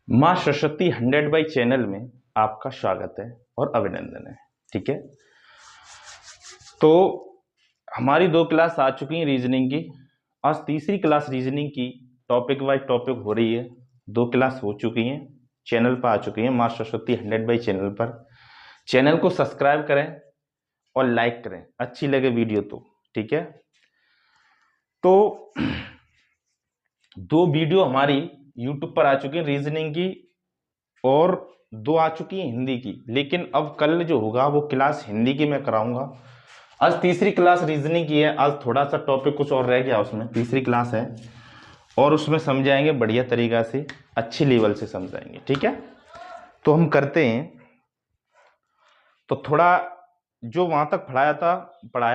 माँ Saraswati 100 by channel में आपका स्वागत है और अभिनंदन है। ठीक है, तो हमारी 2 क्लास आ चुकी हैं रीजनिंग की। आज तीसरी क्लास रीजनिंग की टॉपिक वाइज टॉपिक हो रही है। 2 क्लास हो चुकी हैं, चैनल पर आ चुकी हैं माँ सरस्वती 100 बाई चैनल पर। चैनल को सब्सक्राइब करें और लाइक करें, अच्छी लगे वीडियो तो। ठीक है, तो 2 वीडियो हमारी यूट्यूब पर आ चुकी है रीजनिंग की और 2 आ चुकी है हिंदी की। लेकिन अब कल जो होगा वो क्लास हिंदी की मैं कराऊंगा। आज तीसरी क्लास रीजनिंग की है। आज थोड़ा सा टॉपिक कुछ और रह गया, उसमें तीसरी क्लास है और उसमें समझाएंगे बढ़िया तरीका से, अच्छी लेवल से समझाएंगे। ठीक है, तो हम करते हैं। तो थोड़ा जो वहां तक पढ़ाया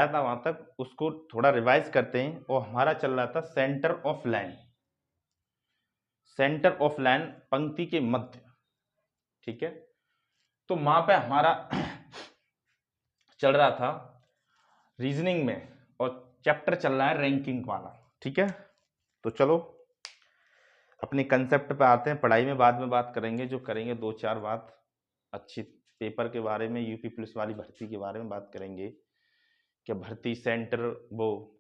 था वहां तक उसको थोड़ा रिवाइज करते हैं। और हमारा चल रहा था centre of line, centre of line पंक्ति के मध्य। ठीक है, तो वहां पे हमारा चल रहा था रीजनिंग में और चैप्टर चल रहा है रैंकिंग वाला। ठीक है, तो चलो अपने कंसेप्ट पे आते हैं। पढ़ाई में बाद में बात करेंगे, जो करेंगे 2-4 बात अच्छी पेपर के बारे में, यूपी पुलिस वाली भर्ती के बारे में बात करेंगे कि भर्ती सेंटर वो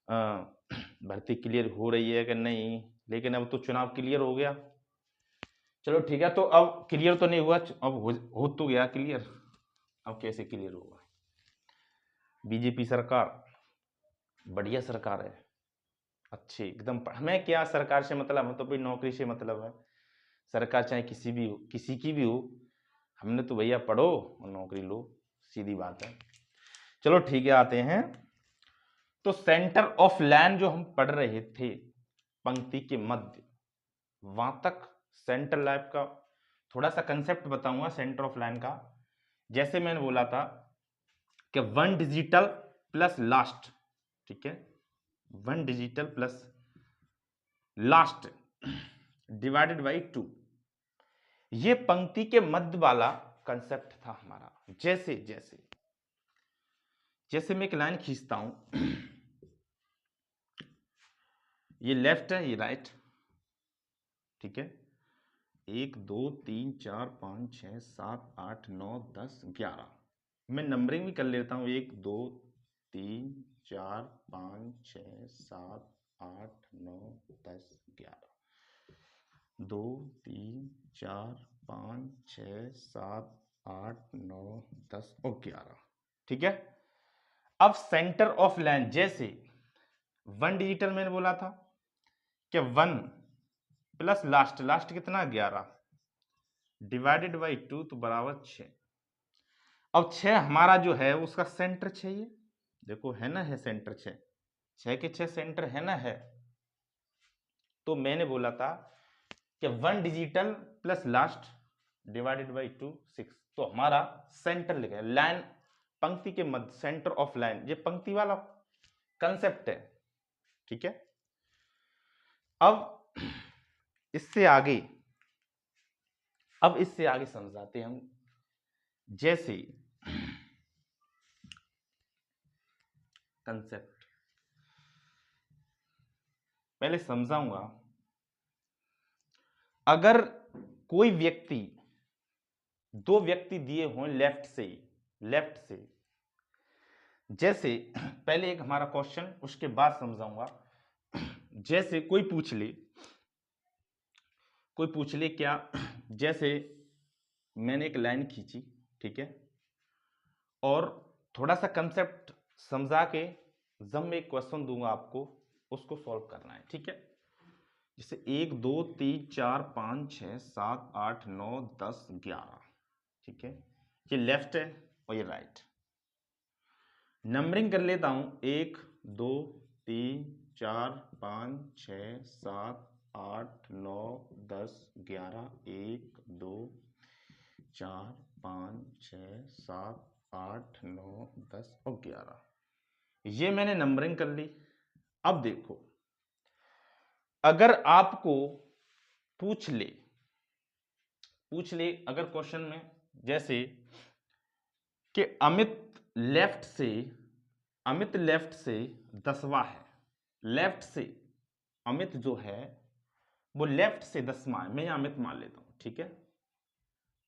भर्ती क्लियर हो रही है कि नहीं। लेकिन अब तो चुनाव क्लियर हो गया, चलो ठीक है। तो अब क्लियर तो नहीं हुआ, अब हो तो गया क्लियर। अब कैसे क्लियर होगा? बीजेपी सरकार बढ़िया सरकार है, अच्छी एकदम। हमें क्या सरकार से मतलब, हमें तो भाई नौकरी से मतलब है। सरकार चाहे किसी भी हो, किसी की भी हो, हमने तो भैया पढ़ो और नौकरी लो, सीधी बात है। चलो ठीक है, आते हैं। तो सेंटर ऑफ लाइन जो हम पढ़ रहे थे, पंक्ति के मध्य, वहां तक सेंटर लाइन का थोड़ा सा कंसेप्ट बताऊंगा सेंटर ऑफ लाइन का। जैसे मैंने बोला था कि 1 डिजिटल प्लस लास्ट। ठीक है, 1 digital plus last divided by 2, ये पंक्ति के मध्य वाला कंसेप्ट था हमारा। जैसे जैसे जैसे मैं एक लाइन खींचता हूं, ये लेफ्ट है, ये राइट। ठीक है, 1 2 3 4 5 6 7 8 9 10 11। मैं नंबरिंग भी कर लेता हूं, 1 2 3 4 5 6 7 8 9 10 11। 2 3 4 5 6 7 8 9 10 और 11। ठीक है, अब सेंटर ऑफ लाइन जैसे 1 डिजिटल मैंने बोला था कि 1 प्लस लास्ट, लास्ट कितना 11 डिवाइडेड बाई 2 तो बराबर 6। अब 6 हमारा जो है उसका सेंटर 6, ये देखो है ना, है सेंटर 6, 6 के 6 सेंटर है ना, है। तो मैंने बोला था कि 1 digital plus last divided by 2 6, तो हमारा सेंटर लिखा है लाइन, पंक्ति के मध्य, सेंटर ऑफ लाइन। ये पंक्ति वाला कंसेप्ट है। ठीक है, अब इससे आगे समझाते हैं हम। जैसे कंसेप्ट पहले समझाऊंगा। अगर कोई व्यक्ति, 2 व्यक्ति दिए हों लेफ्ट से, जैसे पहले एक हमारा क्वेश्चन, उसके बाद समझाऊंगा। जैसे कोई पूछ ले क्या, जैसे मैंने एक लाइन खींची, ठीक है, और थोड़ा सा कंसेप्ट समझा के जब मैं एक क्वेश्चन दूंगा आपको, उसको सॉल्व करना है। ठीक है, जैसे 1 2 3 4 5 6 7 8 9 10 11। ठीक है, ये लेफ्ट है और ये राइट। नंबरिंग कर लेता हूं, 1 2 3 4 5 6 7 8 9 10 11 1 2 4 5 6 7 8 9 10 और 11। ये मैंने नंबरिंग कर ली। अब देखो, अगर आपको पूछ ले अगर क्वेश्चन में, जैसे कि अमित लेफ्ट से 10वां है। लेफ्ट से अमित जो है वो लेफ्ट से 10वां है। मैं यहाँ अमित मान लेता हूं, ठीक है।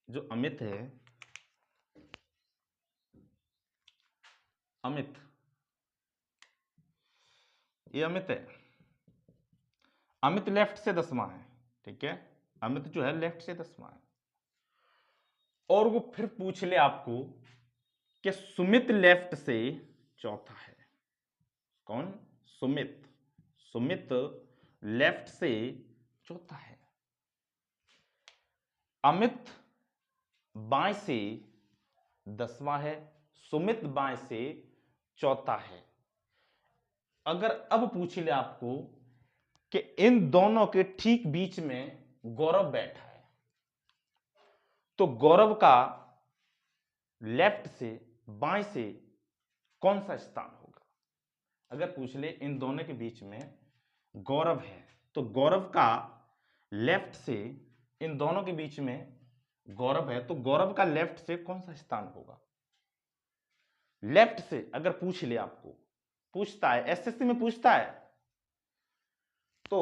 जो अमित है, अमित, ये अमित है। अमित लेफ्ट से 10वां है, ठीक है। अमित जो है लेफ्ट से 10वां है। और वो फिर पूछ ले आपको कि सुमित लेफ्ट से चौथा है। कौन? सुमित। सुमित लेफ्ट से चौथा है। अमित बाएं से 10वां है, सुमित बाएं से चौथा है। अगर अब पूछ ले आपको कि इन दोनों के ठीक बीच में गौरव बैठा है, तो गौरव का लेफ्ट से बाएं से कौन सा स्थान होगा? अगर पूछ ले इन दोनों के बीच में गौरव है, तो गौरव का लेफ्ट से, इन दोनों के बीच में गौरव है, तो गौरव का लेफ्ट से कौन सा स्थान होगा? लेफ्ट से अगर पूछ ले आपको, पूछता है, एसएससी में पूछता है, तो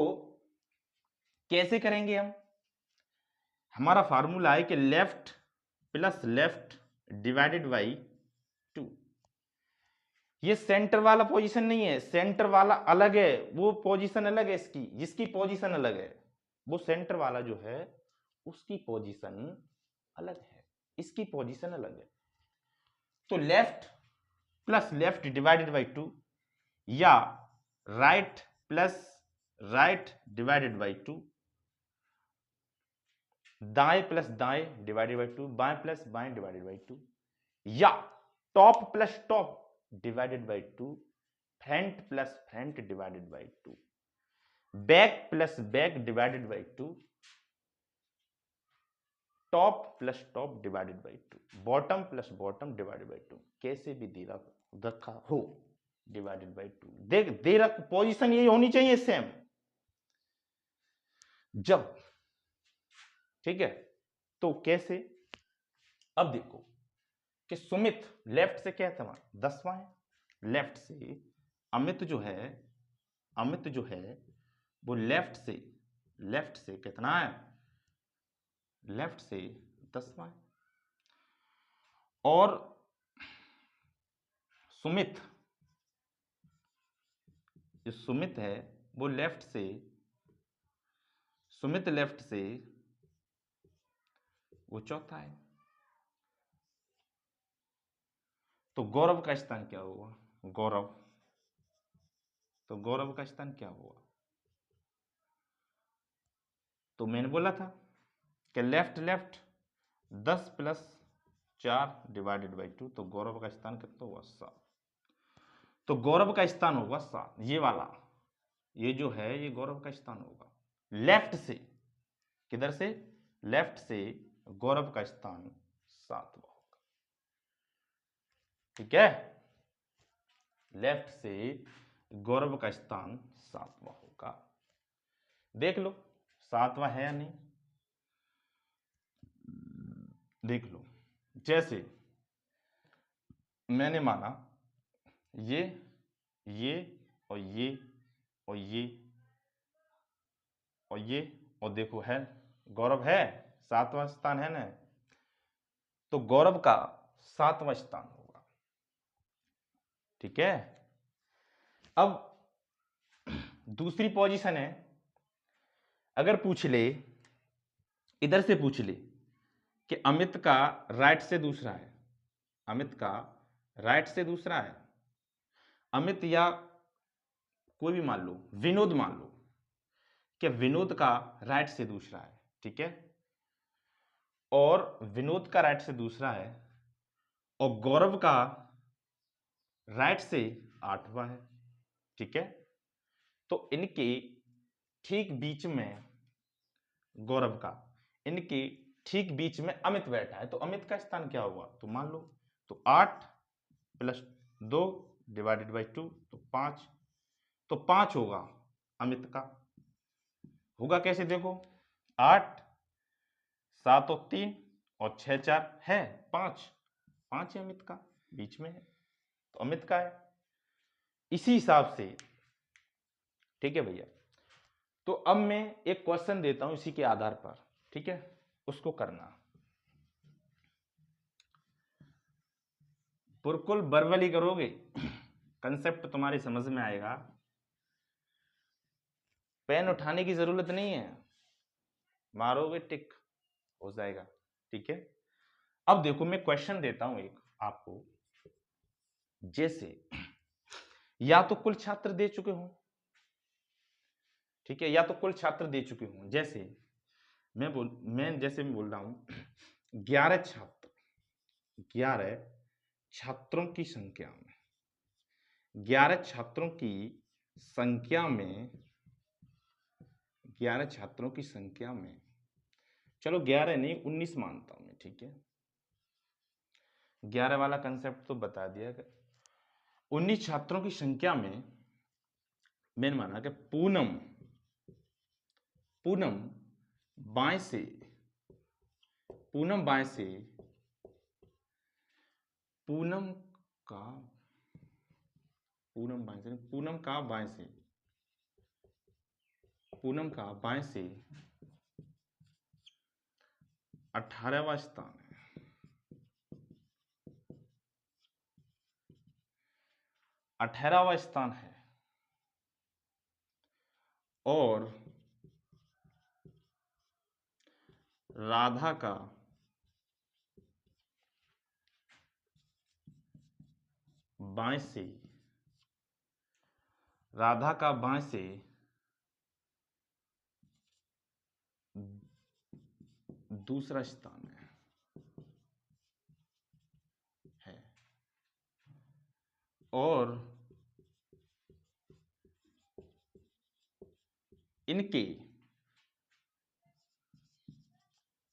कैसे करेंगे हम? हमारा फार्मूला है कि left plus left divided by 2। ये सेंटर वाला पोजीशन नहीं है, सेंटर वाला अलग है, वो पोजीशन अलग है इसकी, जिसकी पोजीशन अलग है, वो सेंटर वाला जो है उसकी पोजीशन अलग है, इसकी पोजीशन अलग है। तो left plus left divided by 2 या right plus right divided by 2, दाएं प्लस दाएं डिवाइडेड बाई 2, बाएं प्लस बाएं डिवाइडेड बाई 2, या top plus top divided by 2, front plus front divided by 2, back plus back divided by 2, top plus top divided by 2, bottom plus bottom divided by 2, कैसे भी दे रखा हो divided by 2। देख दे रख position यही होनी चाहिए सेम। जब, ठीक है, तो कैसे? अब देखो कि सुमित लेफ्ट से क्या था? 10वां है। लेफ्ट से अमित जो है, अमित जो है वो लेफ्ट से कितना है? लेफ्ट से 10वां है। और सुमित, जो सुमित है वो लेफ्ट से, सुमित लेफ्ट से वो चौथा है। तो गौरव का स्थान क्या हुआ? गौरव, तो गौरव का स्थान क्या हुआ? तो मैंने बोला था कि left left 10 plus 4 divided by 2, तो गौरव का स्थान कितना हुआ? 7। तो गौरव का स्थान होगा 7, ये वाला, ये जो है ये गौरव का स्थान होगा। लेफ्ट से, किधर से? लेफ्ट से गौरव का स्थान 7वां होगा, ठीक है। लेफ्ट से गौरव का स्थान 7वां होगा। देख लो 7वां है या नहीं, देख लो। जैसे मैंने माना ये और ये और ये और ये, और देखो है गौरव है, 7वां स्थान है ना, तो गौरव का 7वां स्थान होगा, ठीक है। अब दूसरी पोजीशन है, अगर पूछ ले, इधर से पूछ ले कि अमित का राइट से दूसरा है, अमित का राइट से दूसरा है, अमित या कोई भी मान लो, विनोद मान लो कि विनोद का राइट से दूसरा है, ठीक है। और विनोद का राइट से दूसरा है और गौरव का राइट से 8वां है, ठीक है। तो इनके ठीक बीच में गौरव का, इनके ठीक बीच में अमित बैठा है, तो अमित का स्थान क्या हुआ? तो मान लो, तो 8 प्लस 2 डिवाइडेड बाई 2, तो 5, तो 5 होगा अमित का। होगा कैसे? देखो 8 7 और 3 और 6 4 है 5, 5 है अमित का, बीच में है, तो अमित का है। इसी हिसाब से, ठीक है भैया, तो अब मैं एक क्वेश्चन देता हूं इसी के आधार पर, ठीक है, उसको करना। बिल्कुल वर्बली करोगे, कंसेप्ट तुम्हारी समझ में आएगा, पेन उठाने की जरूरत नहीं है, मारोगे टिक हो जाएगा, ठीक है। अब देखो मैं क्वेश्चन देता हूं एक आपको, जैसे या तो कुल छात्र दे चुके हों, ठीक है, या तो कुल छात्र दे चुके हों, जैसे मैं बोल रहा हूं 11 छात्र, 11 छात्रों की संख्या में, 11 छात्रों की संख्या में, 11 छात्रों की संख्या में, चलो 11 नहीं 19 मानता हूं मैं, ठीक है, 11 वाला कंसेप्ट तो बता दिया। 19 छात्रों की संख्या में मैंने माना कि पूनम पूनम बाएं से पूनम बाएं से पूनम का पूनम बाएं से पूनम का बाएं से पूनम का बाएं से 18वां स्थान है, 18वां स्थान है, और राधा का बाएं से राधा का बाएं से दूसरा स्थान है, और इनके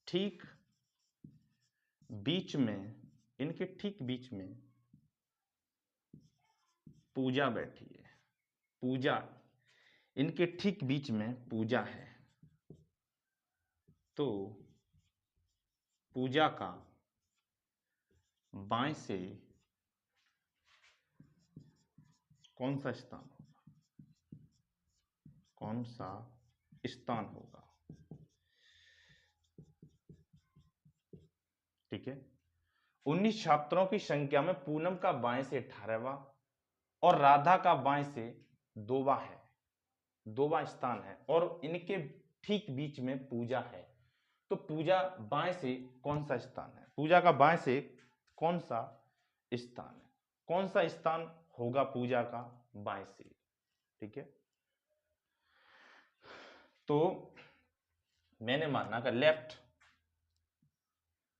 ठीक बीच में, इनके ठीक बीच में पूजा बैठी है, पूजा, इनके ठीक बीच में पूजा है, तो पूजा का बाएं से कौन सा स्थान होगा, कौन सा स्थान होगा, ठीक है। 19 छात्रों की संख्या में पूनम का बाएं से 18वां और राधा का बाएं से 2वां है, 2वां स्थान है, और इनके ठीक बीच में पूजा है, तो पूजा बाएं से कौन सा स्थान है, पूजा का बाएं से कौन सा स्थान है, कौन सा स्थान होगा पूजा का बाएं से, ठीक है। तो मैंने माना कि लेफ्ट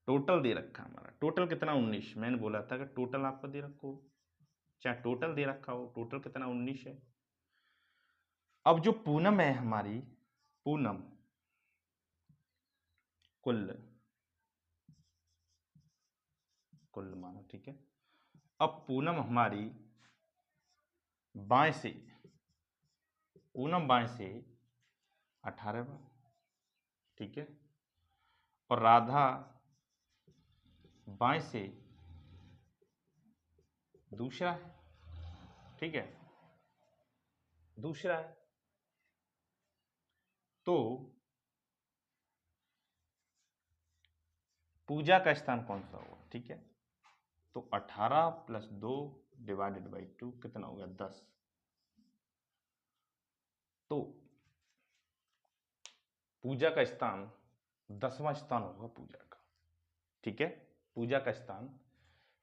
टोटल दे रखा हमारा, टोटल कितना 19, मैंने बोला था कि टोटल आपको दे रखो, चाहे टोटल दे रखा हो, टोटल कितना 19 है। अब जो पूनम है हमारी, पूनम कुल कुल मानो, ठीक है। अब पूनम हमारी बाएं से, पूनम बाएं से 18वां, ठीक है, और राधा बाएं से दूसरा है, ठीक है, दूसरा है, तो पूजा का स्थान कौन सा होगा, ठीक है, तो 18 + 2 / 2 कितना हो गया 10, तो पूजा का स्थान 10वां स्थान होगा पूजा का, ठीक है, पूजा का स्थान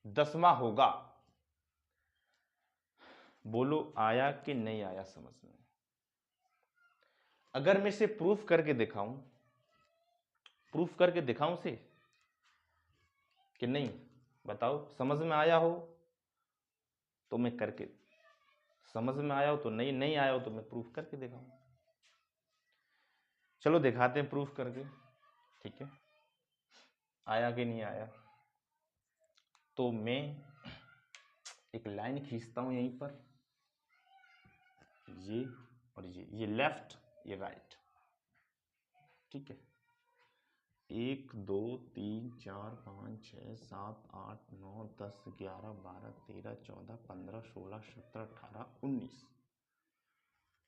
10वां होगा। बोलो आया कि नहीं आया समझ में? अगर मैं इसे प्रूफ करके दिखाऊं, प्रूफ करके दिखाऊं से कि नहीं, बताओ, समझ में आया हो तो मैं करके, समझ में आया हो तो नहीं, नहीं आया हो तो मैं प्रूफ करके दिखाऊं। चलो दिखाते हैं प्रूफ करके, ठीक है, आया कि नहीं आया। तो मैं एक लाइन खींचता हूं यहीं पर, ये और ये लेफ्ट ये राइट, ठीक है, 1 2 3 4 5 6 7 8 9 10 11 12 13 14 15 16 17 18 19,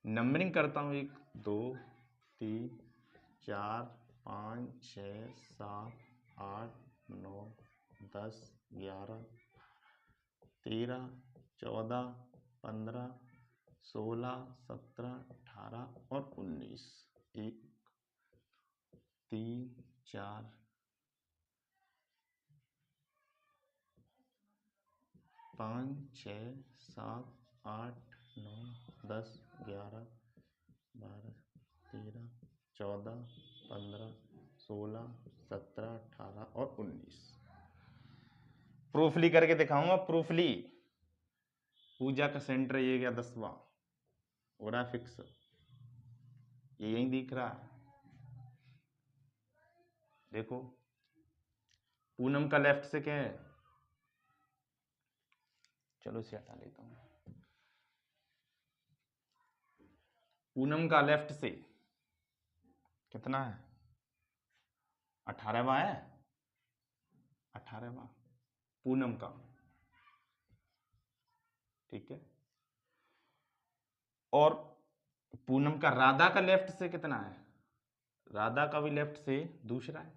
नंबरिंग करता हूँ 1 2 3 4 5 6 7 8 9 10 11 13 14 15 16 17 18 और 19। 1 3 4 5 6 7 8 9 10 11 12 13 14 15 16 17 18 और 19। प्रूफली करके दिखाऊंगा। प्रूफली पूजा का सेंटर ये गया 10वां, हो रहा फिक्स, ये यही दिख रहा है। देखो पूनम का लेफ्ट से क्या है, चलो इसे हटा लेता हूं। पूनम का लेफ्ट से कितना है, 18वां है, 18वां पूनम का, ठीक है। और पूनम का राधा का लेफ्ट से कितना है, राधा का भी लेफ्ट से दूसरा है,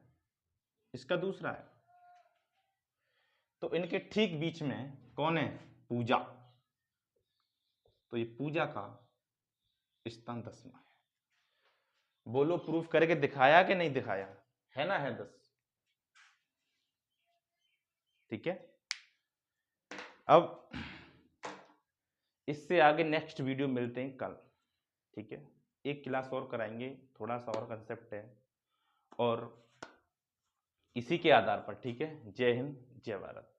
इसका दूसरा है। तो इनके ठीक बीच में कौन है, पूजा। तो ये पूजा का स्थान 10वां है। बोलो प्रूफ करके दिखाया कि नहीं दिखाया, है ना, है 10, ठीक है। अब इससे आगे नेक्स्ट वीडियो मिलते हैं कल, ठीक है। एक क्लास और कराएंगे, थोड़ा सा और कंसेप्ट है, और इसी के आधार पर, ठीक है। जय हिंद, जय भारत।